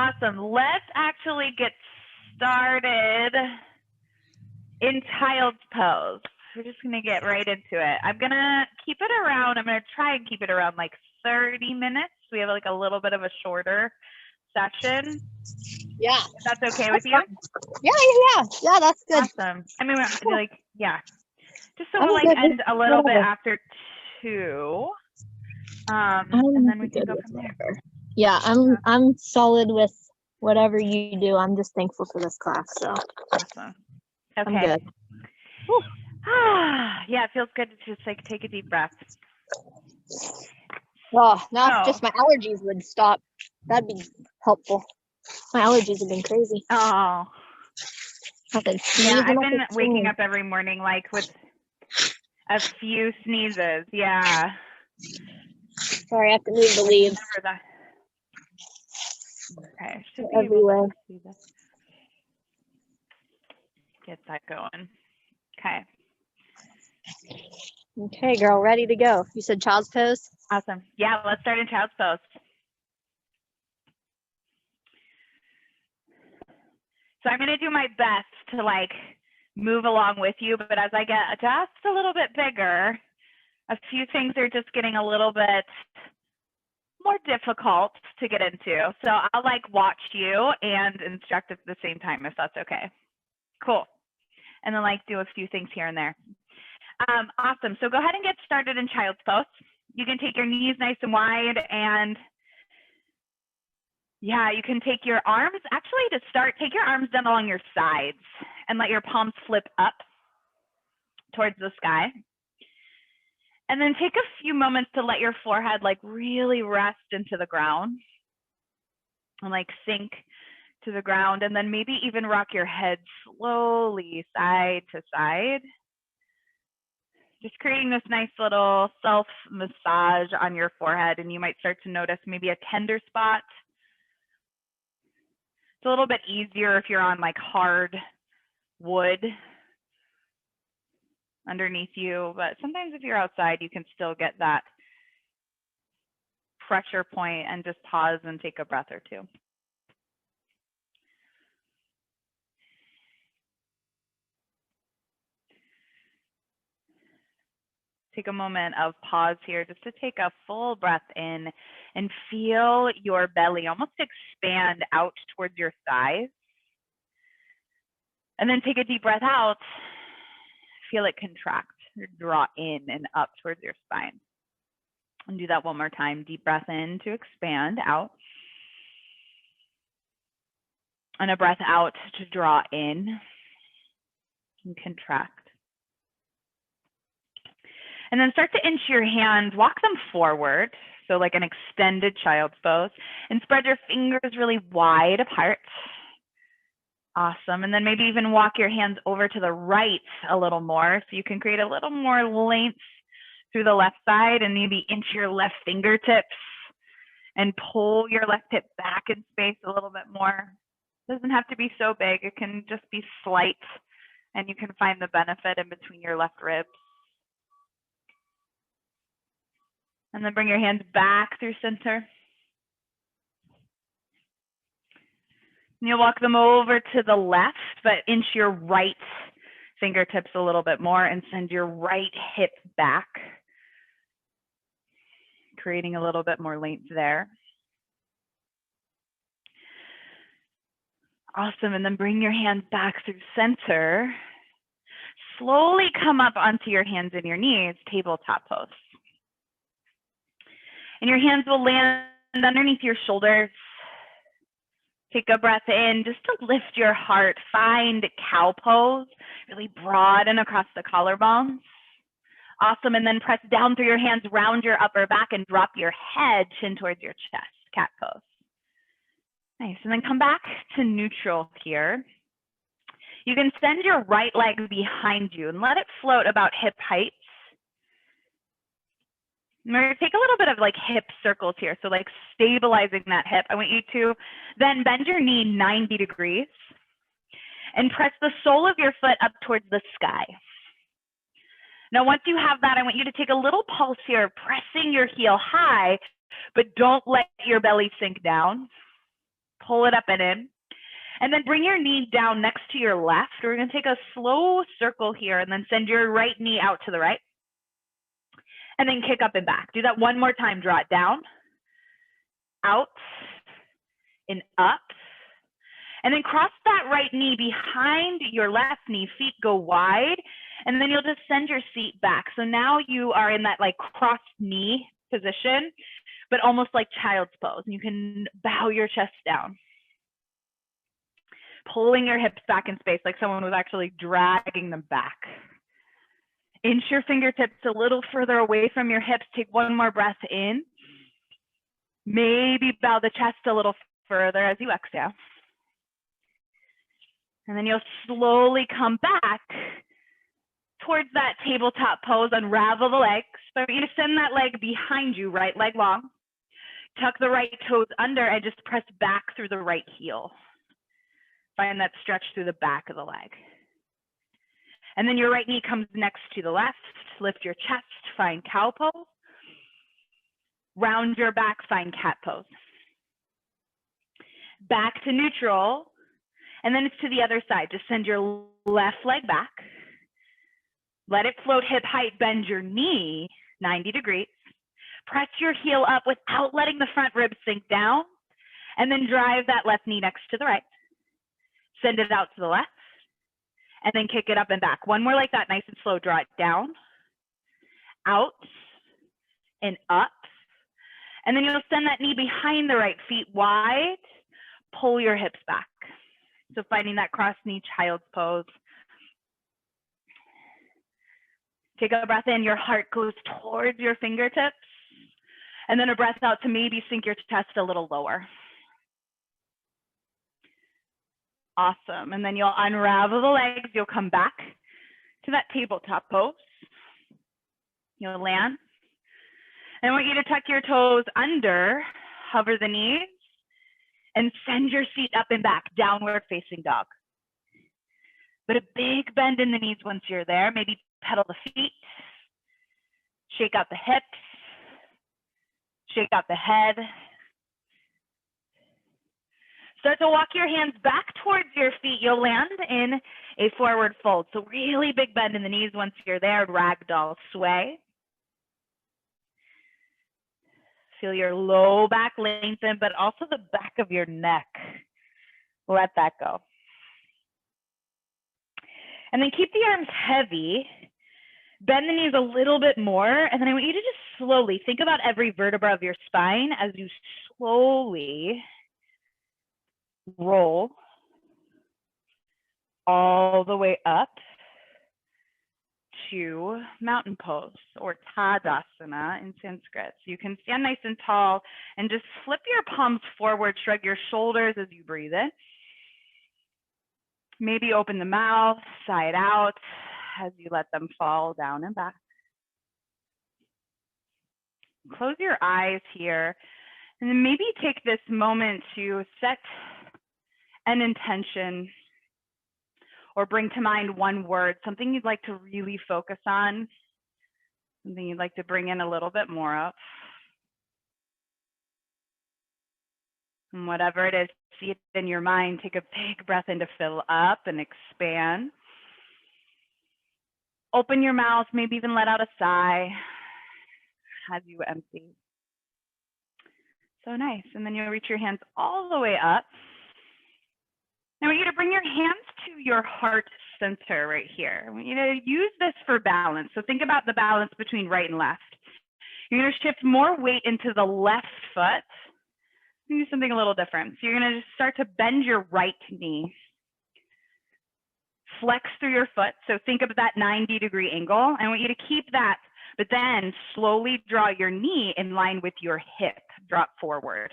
Awesome. Let's actually get started in child's pose. We're just going to get right into it. I'm going to keep it around. I'm going to try and keep it around like 30 minutes. We have like a little bit of a shorter session. Yeah. If that's okay with you? Yeah, that's good. Awesome. I mean, we have to be like, yeah. Just so I'm we'll like good. end a little bit Whatever. after 2. And then we can go from there. Yeah, I'm solid with whatever you do. I'm just thankful for this class. So Awesome. Okay. I'm good. Yeah, it feels good to just like take a deep breath. Well, now if So- just my allergies would stop, that'd be helpful. My allergies have been crazy. Oh, I've been yeah, sneezing I've like been a waking fiend. up every morning like with a few sneezes. Yeah. Sorry, I have to move the leaves. Remember that. Okay, should They're be able to everywhere. see this. Get that going. Okay, Okay, girl, ready to go. You said child's pose? awesome. Yeah, let's start in child's pose. So I'm gonna do my best to like move along with you, but as I get just a little bit bigger, a few things are just getting a little bit more difficult to get into. So I'll like watch you and instruct at the same time if that's okay. Cool. And then like do a few things here and there. Awesome. So go ahead and get started in child's pose. You can take your knees nice and wide, and yeah, you can take your arms, actually to start, take your arms down along your sides and let your palms flip up towards the sky. And then take a few moments to let your forehead like really rest into the ground and like sink to the ground, and then maybe even rock your head slowly side to side. Just creating this nice little self massage on your forehead, and you might start to notice maybe a tender spot. It's a little bit easier if you're on like hard wood underneath you, but sometimes if you're outside, you can still get that pressure point and just pause and take a breath or two. Take a moment of pause here just to take a full breath in and feel your belly almost expand out towards your thighs. And then take a deep breath out, feel it contract or draw in and up towards your spine. And do that one more time. Deep breath in to expand out. And a breath out to draw in and contract. And then start to inch your hands, walk them forward, so like an extended child's pose, and spread your fingers really wide apart. Awesome. And then maybe even walk your hands over to the right a little more, so you can create a little more length through the left side, and maybe inch your left fingertips and pull your left hip back in space a little bit more. It doesn't have to be so big. It can just be slight, and you can find the benefit in between your left ribs. And then bring your hands back through center. And you'll walk them over to the left, but inch your right fingertips a little bit more and send your right hip back, creating a little bit more length there. Awesome. And then bring your hands back through center. Slowly come up onto your hands and your knees, tabletop pose. And your hands will land underneath your shoulders. Take a breath in just to lift your heart. Find cow pose, really broad and across the collarbones. Awesome. And then press down through your hands, round your upper back, and drop your head, chin towards your chest, cat pose. Nice. And then come back to neutral here. You can send your right leg behind you and let it float about hip height. We're going to take a little bit of like hip circles here. So like stabilizing that hip. I want you to then bend your knee 90 degrees and press the sole of your foot up towards the sky. Now, once you have that, I want you to take a little pulse here, pressing your heel high, but don't let your belly sink down. Pull it up and in. And then bring your knee down next to your left. We're going to take a slow circle here and then send your right knee out to the right. And then kick up and back. Do that one more time. Draw it down, out, and up. And then cross that right knee behind your left knee. Feet go wide. And then you'll just send your seat back. So now you are in that like crossed knee position, but almost like child's pose. And you can bow your chest down. Pulling your hips back in space like someone was actually dragging them back. Inch your fingertips a little further away from your hips. Take one more breath in. Maybe bow the chest a little further as you exhale. And then you'll slowly come back towards that tabletop pose. Unravel the legs. So you're going to send that leg behind you, right leg long. Tuck the right toes under and just press back through the right heel. Find that stretch through the back of the leg. And then your right knee comes next to the left. Lift your chest, find cow pose. Round your back, find cat pose. Back to neutral. And then it's to the other side. Just send your left leg back. Let it float hip height, bend your knee 90 degrees. Press your heel up without letting the front ribs sink down. And then drive that left knee next to the right. Send it out to the left. And then kick it up and back. One more like that, nice and slow. Draw it down, out, and up. And then you'll send that knee behind the right, feet wide. Pull your hips back. So finding that cross knee child's pose. Take a breath in, your heart goes towards your fingertips. And then a breath out to maybe sink your chest a little lower. Awesome. And then you'll unravel the legs. You'll come back to that tabletop pose. You'll land. And I want you to tuck your toes under, hover the knees, and send your seat up and back, downward facing dog. But a big bend in the knees once you're there. Maybe pedal the feet, shake out the hips, shake out the head. Start to walk your hands back towards your feet. You'll land in a forward fold. So really big bend in the knees once you're there. Ragdoll sway. Feel your low back lengthen, but also the back of your neck. Let that go. And then keep the arms heavy. Bend the knees a little bit more. And then I want you to just slowly think about every vertebra of your spine as you slowly roll all the way up to mountain pose or Tadasana in Sanskrit. So you can stand nice and tall and just flip your palms forward, shrug your shoulders as you breathe in. Maybe open the mouth, sigh it out as you let them fall down and back. Close your eyes here and then maybe take this moment to set an intention or bring to mind one word, something you'd like to really focus on, something you'd like to bring in a little bit more of. And whatever it is, see it in your mind. Take a big breath in to fill up and expand. Open your mouth, maybe even let out a sigh as you empty. So nice. And then you'll reach your hands all the way up. Now I want you to bring your hands to your heart center right here. I want you to use this for balance. So think about the balance between right and left. You're going to shift more weight into the left foot. Do something a little different. So you're going to just start to bend your right knee. Flex through your foot. So think of that 90-degree angle. I want you to keep that, but then slowly draw your knee in line with your hip. Drop forward.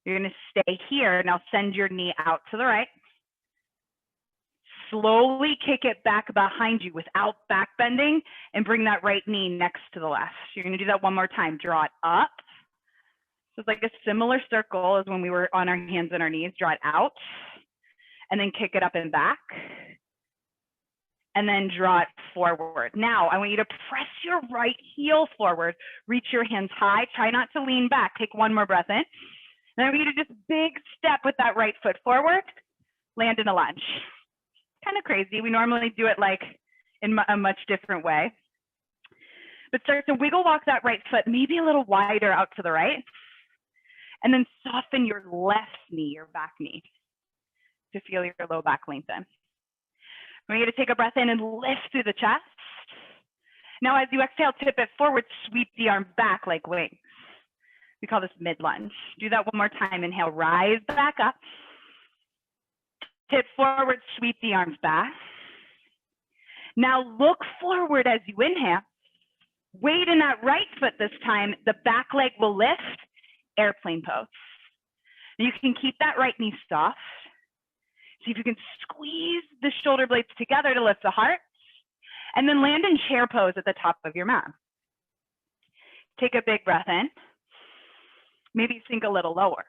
You're going to stay here. Now send your knee out to the right. Slowly kick it back behind you without back bending and bring that right knee next to the left. You're going to do that one more time. Draw it up. So it's like a similar circle as when we were on our hands and our knees. Draw it out and then kick it up and back. And then draw it forward. Now, I want you to press your right heel forward. Reach your hands high. Try not to lean back. Take one more breath in. And then we need to just big step with that right foot forward, land in a lunge. Kind of crazy. We normally do it like in a much different way. But start to wiggle walk that right foot, maybe a little wider out to the right. And then soften your left knee, your back knee, to feel your low back lengthen. We're going to take a breath in and lift through the chest. Now, as you exhale, tip it forward, sweep the arms back like wings. We call this mid lunge. Do that one more time. Inhale, rise back up. Tip forward, sweep the arms back. Now look forward as you inhale. Weight in that right foot this time. The back leg will lift, airplane pose. And you can keep that right knee soft. See if you can squeeze the shoulder blades together to lift the heart. And then land in chair pose at the top of your mat. Take a big breath in. Maybe sink a little lower.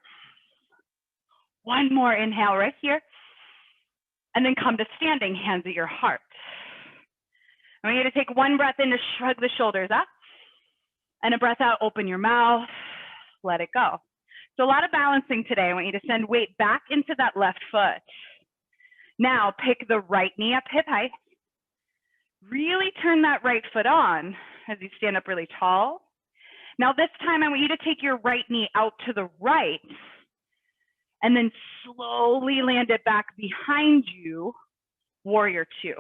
One more inhale right here. And then come to standing, hands at your heart. I want you to take one breath in to shrug the shoulders up. And a breath out, open your mouth, let it go. So a lot of balancing today. I want you to send weight back into that left foot. Now pick the right knee up hip height. Really turn that right foot on as you stand up really tall. Now this time I want you to take your right knee out to the right and then slowly land it back behind you, warrior two.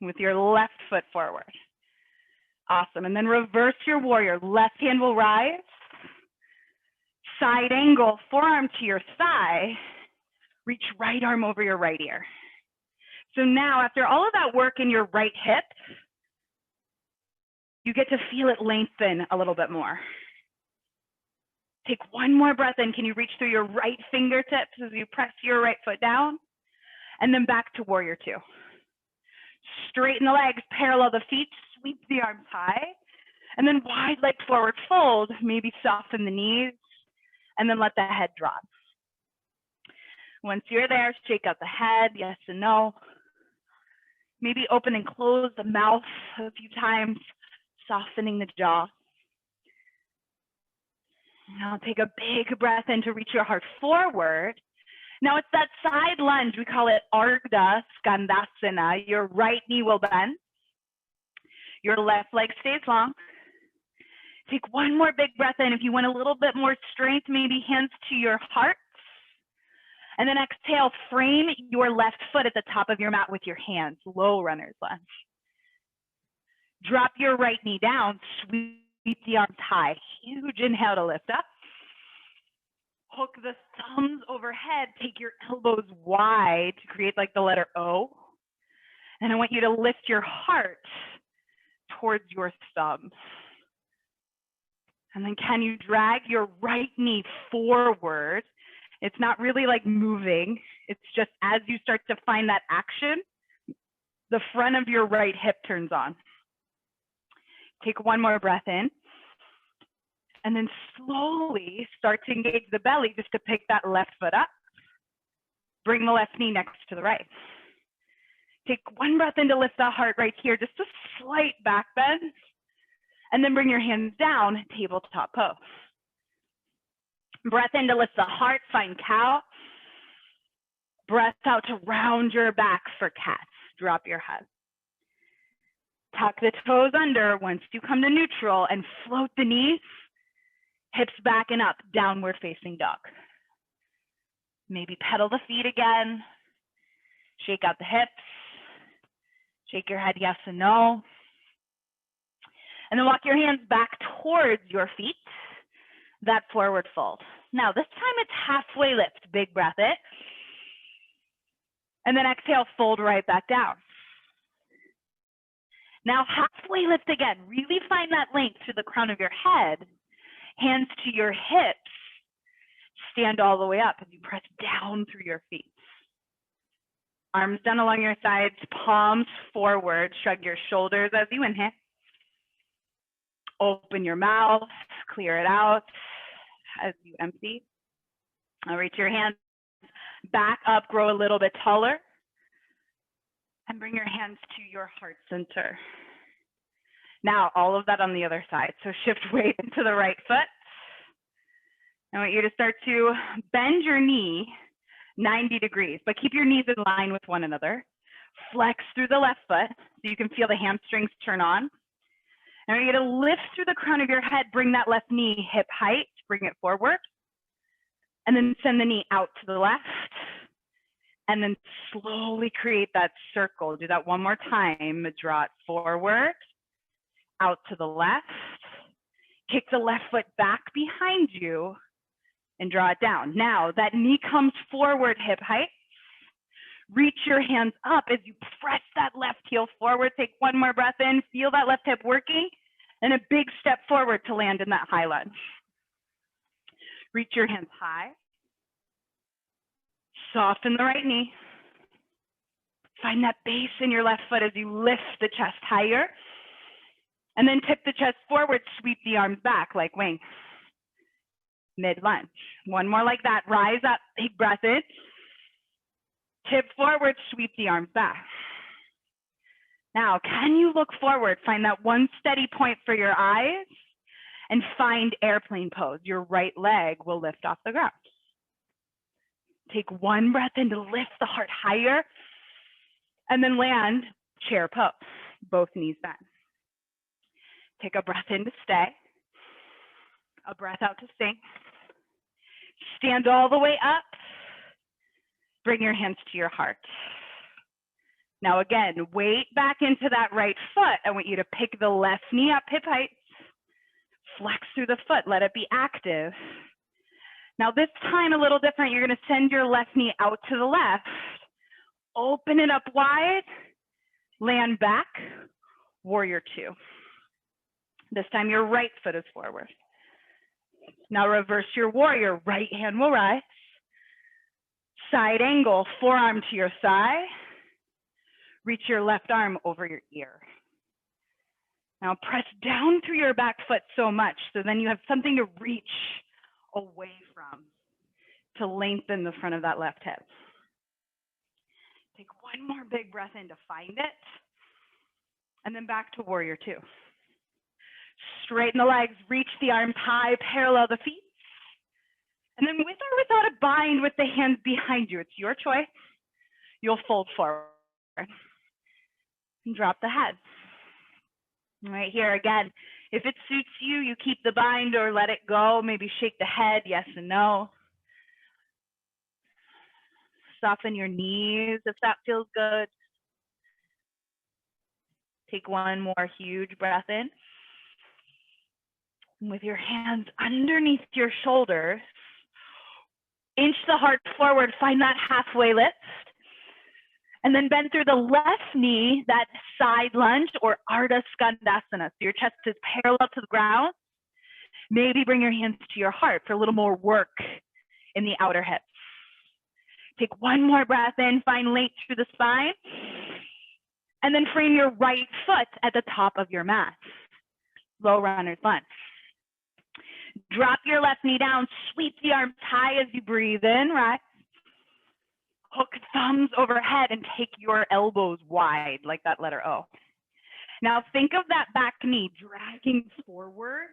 With your left foot forward. Awesome. And then reverse your warrior. Left hand will rise. Side angle, forearm to your thigh. Reach right arm over your right ear. So now, after all of that work in your right hip, you get to feel it lengthen a little bit more. Take one more breath in. Can you reach through your right fingertips as you press your right foot down? And then back to warrior two. Straighten the legs, parallel the feet, sweep the arms high, and then wide leg forward fold, maybe soften the knees, and then let the head drop. Once you're there, shake out the head, yes and no. Maybe open and close the mouth a few times, softening the jaw. Now take a big breath in to reach your heart forward. Now it's that side lunge, we call it Ardha Skandasana. Your right knee will bend. Your left leg stays long. Take one more big breath in. If you want a little bit more strength, maybe hands to your heart. And then exhale, frame your left foot at the top of your mat with your hands, low runner's lunge. Drop your right knee down, sweep the arms high. Huge inhale to lift up. Hook the thumbs overhead, take your elbows wide to create like the letter O. And I want you to lift your heart towards your thumbs. And then can you drag your right knee forward? It's not really like moving. It's just as you start to find that action, the front of your right hip turns on. Take one more breath in. And then slowly start to engage the belly just to pick that left foot up. Bring the left knee next to the right. Take one breath in to lift the heart right here, just a slight back bend. And then bring your hands down, tabletop pose. Breath in to lift the heart, find cow. Breath out to round your back for cat. Drop your head. Tuck the toes under once you come to neutral and float the knees. Hips back and up, downward facing dog. Maybe pedal the feet again. Shake out the hips. Shake your head yes and no. And then walk your hands back towards your feet. That forward fold. Now this time it's halfway lift. Big breath in. And then exhale, fold right back down. Now halfway lift again. Really find that length to the crown of your head. Hands to your hips. Stand all the way up as you press down through your feet. Arms down along your sides, palms forward. Shrug your shoulders as you inhale. Open your mouth, clear it out as you empty. Now reach your hands back up, grow a little bit taller. And bring your hands to your heart center. Now, all of that on the other side. So shift weight into the right foot. I want you to start to bend your knee 90 degrees, but keep your knees in line with one another. Flex through the left foot so you can feel the hamstrings turn on. I want you to lift through the crown of your head, bring that left knee hip height, bring it forward, and then send the knee out to the left, and then slowly create that circle. Do that one more time. Draw it forward, out to the left, kick the left foot back behind you, and draw it down. Now, that knee comes forward hip height. Reach your hands up as you press that left heel forward. Take one more breath in. Feel that left hip working. And a big step forward to land in that high lunge. Reach your hands high. Soften the right knee. Find that base in your left foot as you lift the chest higher. And then tip the chest forward. Sweep the arms back like wings. Mid-lunge. One more like that. Rise up. Big breath in. Tip forward, sweep the arms back. Now, can you look forward? Find that one steady point for your eyes and find airplane pose. Your right leg will lift off the ground. Take one breath in to lift the heart higher and then land chair pose, both knees bent. Take a breath in to stay, a breath out to sink. Stand all the way up. Bring your hands to your heart. Now again, weight back into that right foot. I want you to pick the left knee up hip height. Flex through the foot, let it be active. Now this time a little different. You're gonna send your left knee out to the left. Open it up wide, land back, warrior two. This time your right foot is forward. Now reverse your warrior, right hand will rise. Side angle, forearm to your thigh. Reach your left arm over your ear. Now press down through your back foot so much so then you have something to reach away from to lengthen the front of that left hip. Take one more big breath in to find it. And then back to warrior two. Straighten the legs, reach the arms high, parallel the feet. And then with or without a bind with the hands behind you, it's your choice. You'll fold forward and drop the head. Right here again, if it suits you, you keep the bind or let it go. Maybe shake the head, yes and no. Soften your knees if that feels good. Take one more huge breath in. And with your hands underneath your shoulders, inch the heart forward, find that halfway lift. And then bend through the left knee, that side lunge or Ardha Skandasana. So your chest is parallel to the ground. Maybe bring your hands to your heart for a little more work in the outer hips. Take one more breath in, find length through the spine. And then frame your right foot at the top of your mat. Low runner's lunge. Drop your left knee down, sweep the arms high as you breathe in, right? Hook thumbs overhead and take your elbows wide like that letter O. Now think of that back knee dragging forward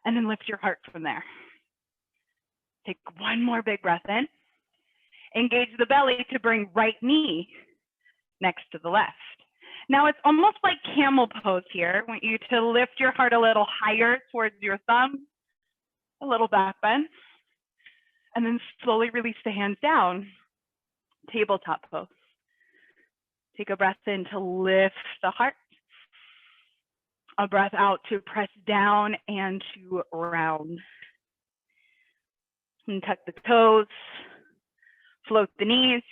and then lift your heart from there. Take one more big breath in. Engage the belly to bring right knee next to the left. Now it's almost like camel pose here. I want you to lift your heart a little higher towards your thumb, a little back bend, and then slowly release the hands down, tabletop pose. Take a breath in to lift the heart, a breath out to press down and to round. And tuck the toes, float the knees,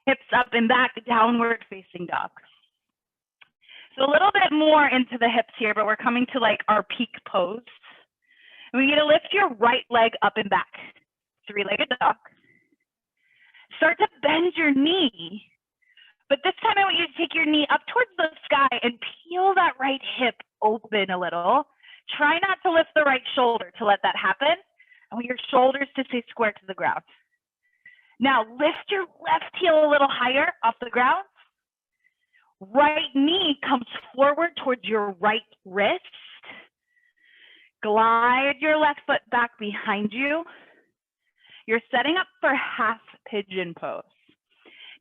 hips up and back, downward facing dog. So a little bit more into the hips here, but we're coming to like our peak pose. And we need to lift your right leg up and back, three-legged dog. Start to bend your knee, but this time I want you to take your knee up towards the sky and peel that right hip open a little. Try not to lift the right shoulder to let that happen. I want your shoulders to stay square to the ground. Now lift your left heel a little higher off the ground. Right knee comes forward towards your right wrist. Glide your left foot back behind you. You're setting up for half pigeon pose.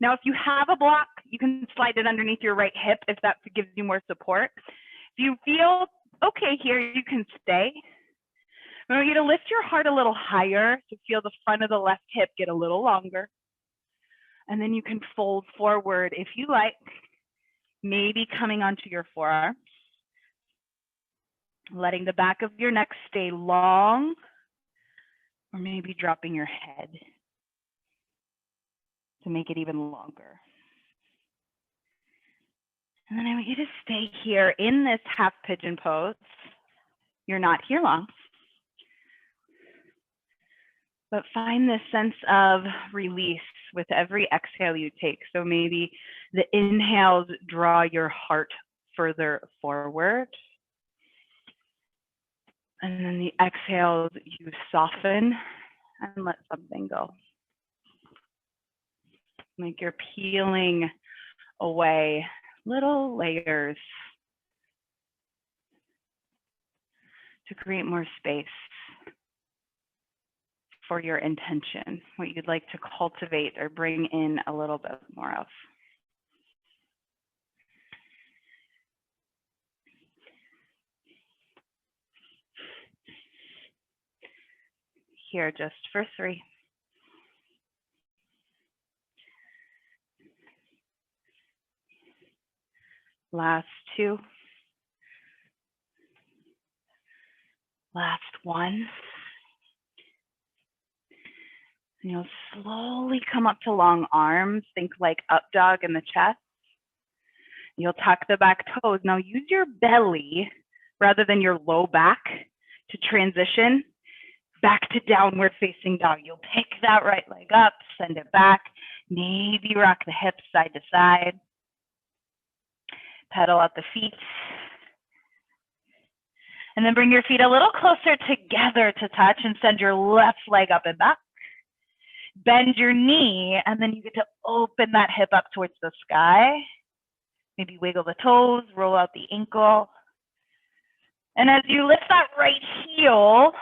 Now, if you have a block, you can slide it underneath your right hip if that gives you more support. If you feel okay here, you can stay. I want you to lift your heart a little higher to feel the front of the left hip get a little longer. And then you can fold forward if you like, maybe coming onto your forearms, letting the back of your neck stay long, or maybe dropping your head to make it even longer. And then I want you to stay here in this half pigeon pose. You're not here long, but find this sense of release with every exhale you take. So maybe the inhales draw your heart further forward. And then the exhales, you soften and let something go. Like you're peeling away little layers to create more space for your intention, what you'd like to cultivate or bring in a little bit more of. Here, just for 3. Last 2. Last 1. And you'll slowly come up to long arms. Think like up dog in the chest. You'll tuck the back toes. Now use your belly rather than your low back to transition back to downward facing dog. You'll pick that right leg up, send it back, maybe rock the hips side to side. Pedal out the feet. And then bring your feet a little closer together to touch and send your left leg up and back. Bend your knee, and then you get to open that hip up towards the sky. Maybe wiggle the toes, roll out the ankle. And as you lift that right heel,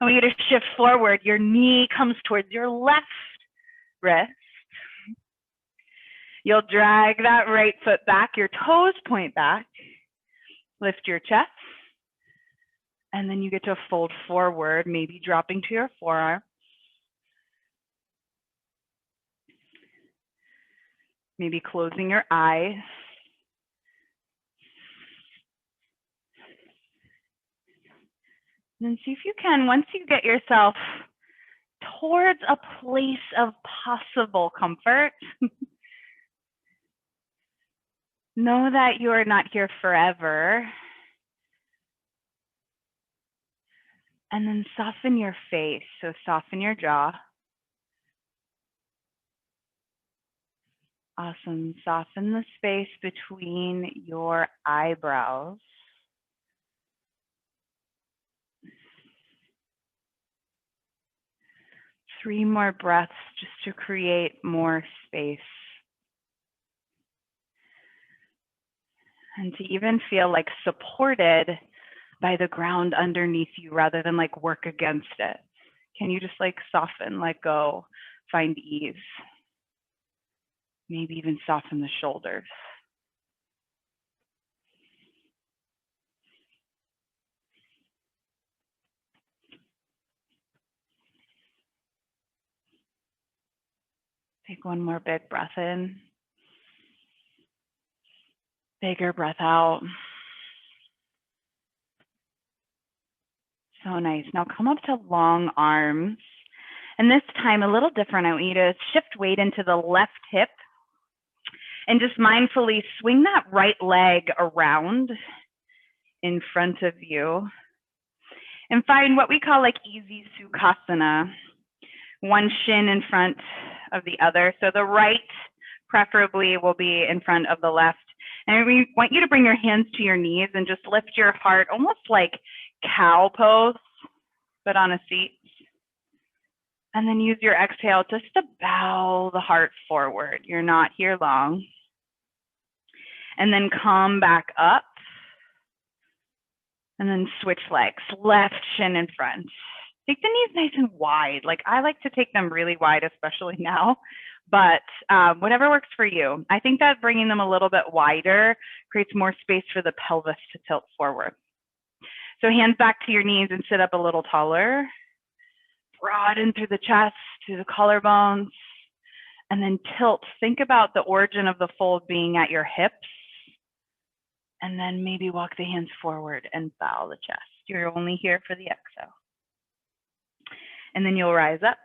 I want you to shift forward. Your knee comes towards your left wrist. You'll drag that right foot back, your toes point back. Lift your chest. And then you get to fold forward, maybe dropping to your forearm. Maybe closing your eyes. And then see if you can, once you get yourself towards a place of possible comfort, know that you are not here forever. And then soften your face, so soften your jaw. Awesome. Soften the space between your eyebrows. Three more breaths just to create more space. And to even feel like supported by the ground underneath you rather than like work against it. Can you just like soften, let go, find ease? Maybe even soften the shoulders. Take one more big breath in. Bigger breath out. So nice. Now come up to long arms. And this time a little different. I want you to shift weight into the left hip and just mindfully swing that right leg around in front of you. And find what we call like easy Sukhasana. One shin in front of the other. So the right preferably will be in front of the left. And we want you to bring your hands to your knees and just lift your heart almost like cow pose, but on a seat. And then use your exhale just to bow the heart forward. You're not here long. And then come back up. And then switch legs, left shin in front. Take the knees nice and wide. Like I like to take them really wide, especially now, but whatever works for you. I think that bringing them a little bit wider creates more space for the pelvis to tilt forward. So hands back to your knees and sit up a little taller. Broaden through the chest, to the collarbones, and then tilt. Think about the origin of the fold being at your hips. And then maybe walk the hands forward and bow the chest. You're only here for the exhale. And then you'll rise up.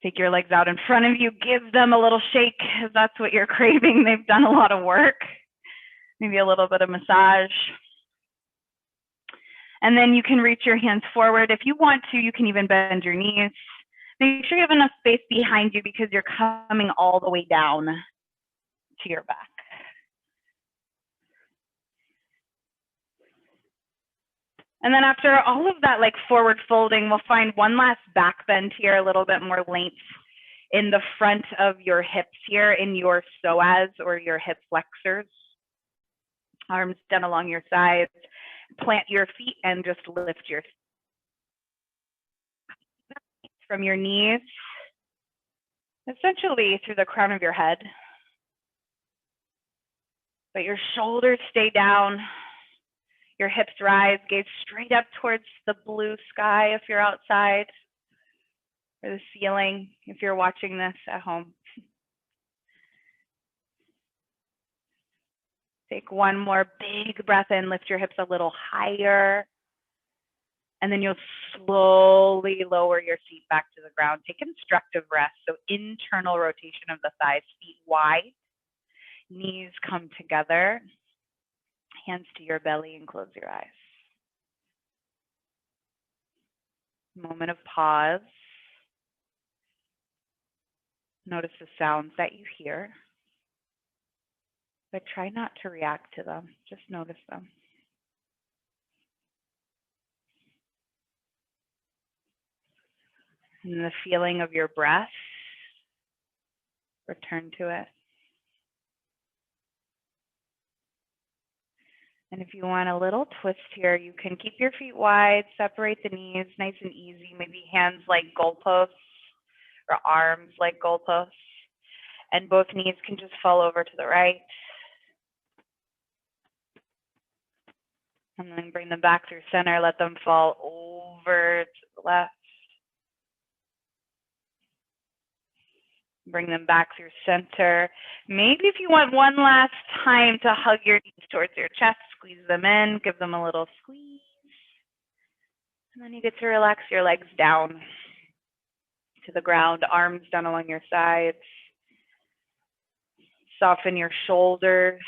Take your legs out in front of you. Give them a little shake if that's what you're craving. They've done a lot of work. Maybe a little bit of massage. And then you can reach your hands forward. If you want to, you can even bend your knees. Make sure you have enough space behind you because you're coming all the way down to your back. And then after all of that, like forward folding, we'll find one last back bend here, a little bit more length in the front of your hips here in your psoas or your hip flexors. Arms down along your sides. Plant your feet and just lift your feet from your knees, essentially through the crown of your head. But your shoulders stay down. Your hips rise, gaze straight up towards the blue sky if you're outside, or the ceiling if you're watching this at home. Take one more big breath in, lift your hips a little higher, and then you'll slowly lower your feet back to the ground. Take constructive rest, so internal rotation of the thighs, feet wide, knees come together. Hands to your belly and close your eyes. Moment of pause. Notice the sounds that you hear, but try not to react to them. Just notice them. And the feeling of your breath, return to it. And if you want a little twist here, you can keep your feet wide, separate the knees, nice and easy, maybe hands like goalposts or arms like goalposts. And both knees can just fall over to the right. And then bring them back through center, let them fall over to the left. Bring them back through center. Maybe if you want one last time to hug your knees towards your chest, squeeze them in, give them a little squeeze. And then you get to relax your legs down to the ground, arms down along your sides. Soften your shoulders,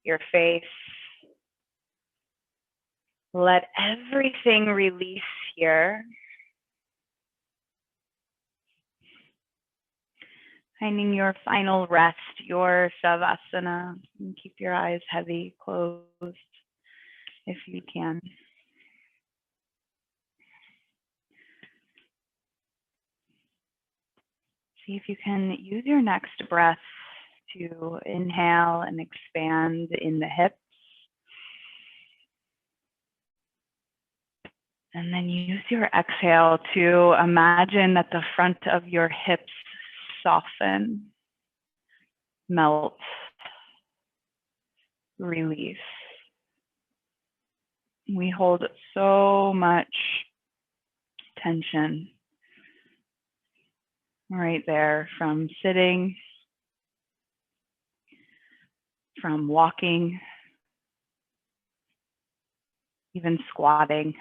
your face. Let everything release here. Finding your final rest, your Shavasana. And keep your eyes heavy, closed if you can. See if you can use your next breath to inhale and expand in the hips. And then use your exhale to imagine that the front of your hips soften, melt, release. We hold so much tension right there from sitting, from walking, even squatting.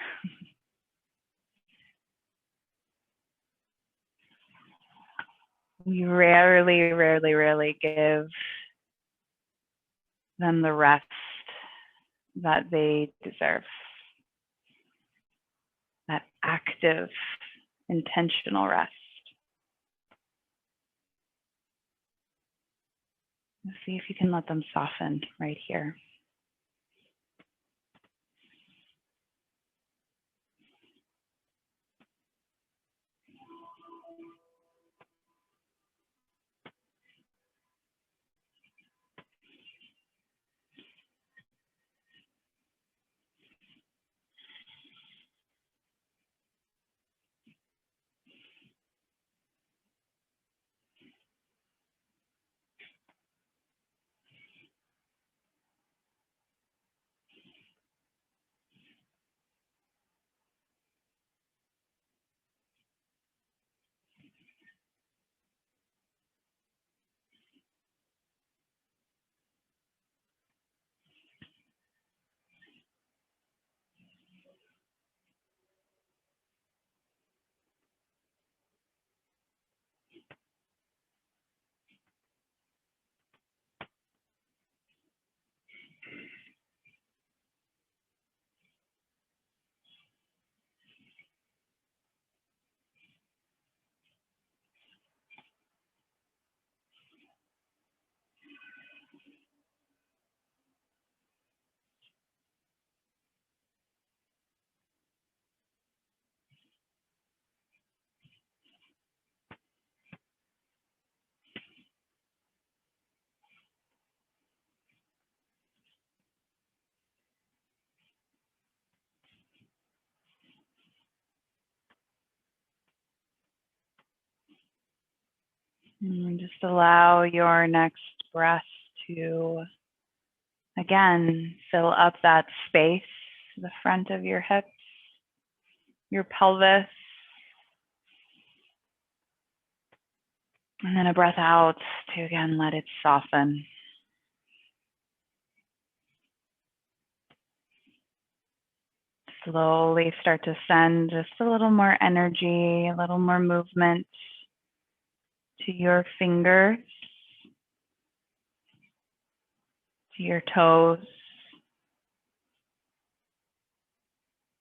We rarely give them the rest that they deserve. That active, intentional rest. See if you can let them soften right here. And just allow your next breath to, again, fill up that space, the front of your hips, your pelvis. And then a breath out to, again, let it soften. Slowly start to send just a little more energy, a little more movement to your fingers, to your toes,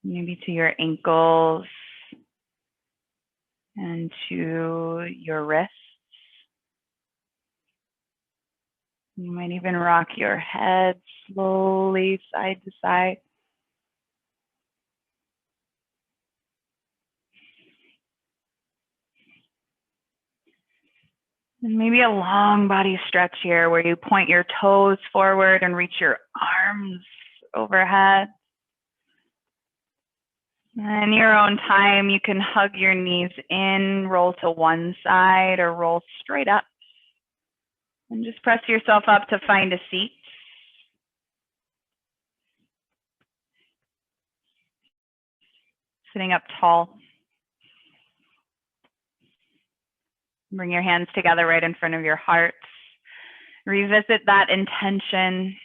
maybe to your ankles, and to your wrists. You might even rock your head slowly side to side. And maybe a long body stretch here where you point your toes forward and reach your arms overhead. In your own time, you can hug your knees in, roll to one side, or roll straight up. And just press yourself up to find a seat. Sitting up tall. Bring your hands together right in front of your heart. Revisit that intention,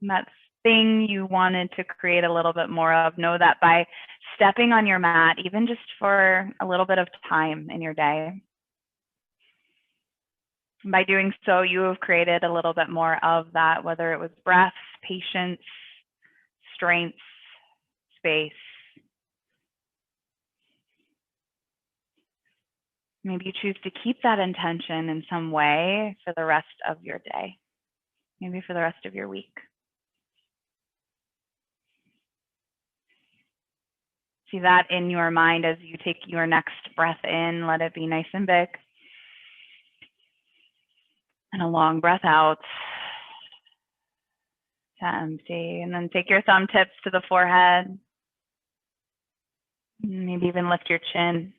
that thing you wanted to create a little bit more of. Know that by stepping on your mat, even just for a little bit of time in your day, by doing so, you have created a little bit more of that, whether it was breath, patience, strength, space. Maybe you choose to keep that intention in some way for the rest of your day, maybe for the rest of your week. See that in your mind as you take your next breath in. Let it be nice and big. And a long breath out to empty. And then take your thumb tips to the forehead. Maybe even lift your chin.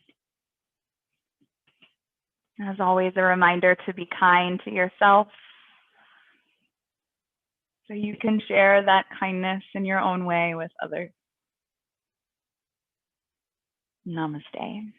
As always, a reminder to be kind to yourself, so you can share that kindness in your own way with others. Namaste.